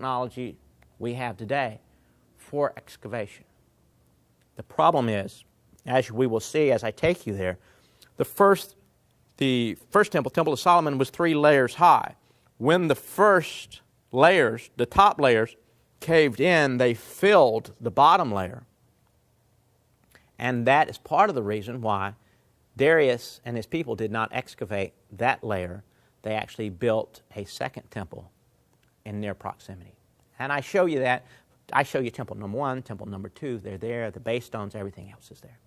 technology we have today for excavation. The problem is, as we will see as I take you there, the first temple, Temple of Solomon, was 3 layers high. When the first layers, the top layers, caved in, they filled the bottom layer. And that is part of the reason why Darius and his people did not excavate that layer. They actually built a second temple in near proximity. And I show you that. I show you temple number 1, temple number 2. They're there. The base stones, everything else is there.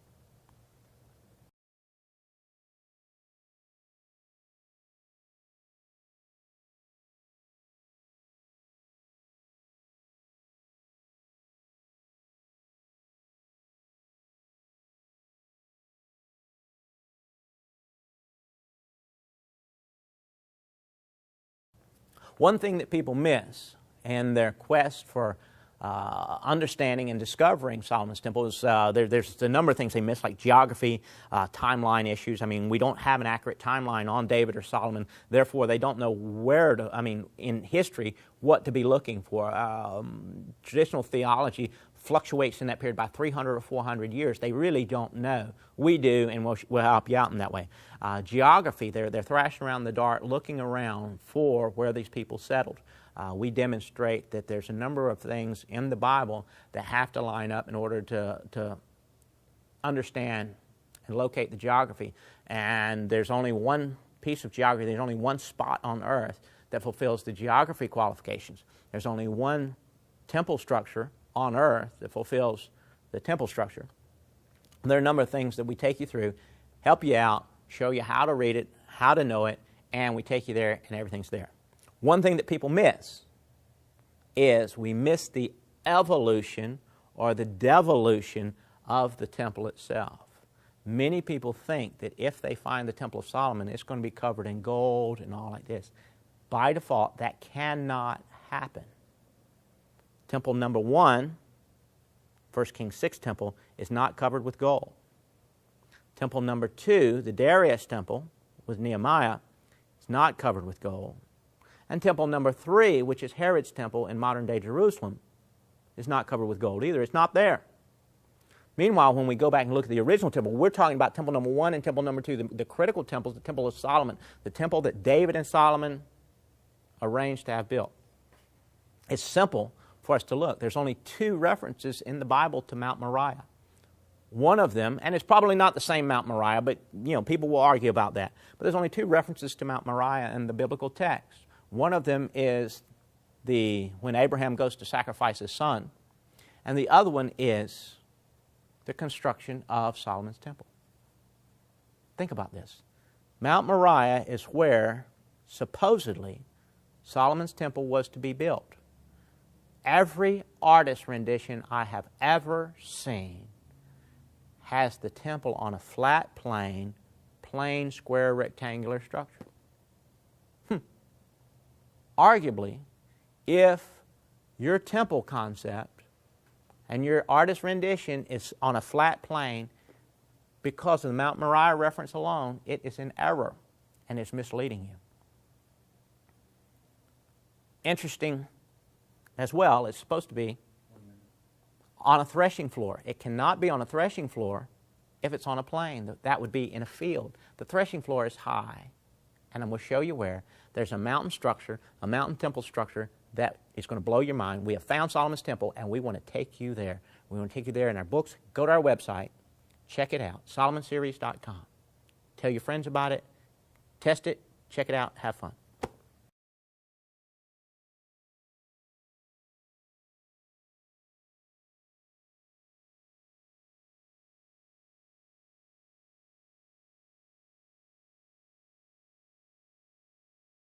One thing that people miss in their quest for understanding and discovering Solomon's temple is there's a number of things they miss, like geography, timeline issues. I mean, we don't have an accurate timeline on David or Solomon. Therefore, they don't know where to, in history, what to be looking for. Traditional theology fluctuates in that period by 300 or 400 years. They really don't know. We do, and we'll help you out in that way. Geography, they're thrashing around in the dark, looking around for where these people settled. We demonstrate that there's a number of things in the Bible that have to line up in order to understand and locate the geography. And there's only one piece of geography, there's only one spot on earth that fulfills the geography qualifications. There's only one temple structure on earth that fulfills the temple structure. There are a number of things that we take you through, help you out, show you how to read it, how to know it, and we take you there and everything's there. One thing that people miss is we miss the evolution or the devolution of the temple itself. Many people think that if they find the Temple of Solomon, it's going to be covered in gold and all like this. By default, that cannot happen. Temple number 1, 1 Kings 6 temple, is not covered with gold. Temple number 2, the Darius temple with Nehemiah, is not covered with gold. And temple number 3, which is Herod's temple in modern-day Jerusalem, is not covered with gold either. It's not there. Meanwhile, when we go back and look at the original temple, we're talking about temple number 1 and temple number 2, the critical temples, the temple of Solomon, the temple that David and Solomon arranged to have built. It's simple for us to look. There's only 2 references in the Bible to Mount Moriah. One of them, and it's probably not the same Mount Moriah, but people will argue about that. But there's only 2 references to Mount Moriah in the biblical text. One of them is when Abraham goes to sacrifice his son, and the other one is the construction of Solomon's temple. Think about this. Mount Moriah is where, supposedly, Solomon's temple was to be built. Every artist rendition I have ever seen has the temple on a flat plain, square, rectangular structure. Arguably, if your temple concept and your artist rendition is on a flat plane, because of the Mount Moriah reference alone, it is in error and it's misleading you. Interesting as well, it's supposed to be on a threshing floor. It cannot be on a threshing floor if it's on a plain. That would be in a field. The threshing floor is high, and I'm going to show you where. There's a mountain structure, a mountain temple structure that is going to blow your mind. We have found Solomon's temple, and we want to take you there. We want to take you there in our books. Go to our website. Check it out, solomonseries.com. Tell your friends about it. Test it. Check it out. Have fun.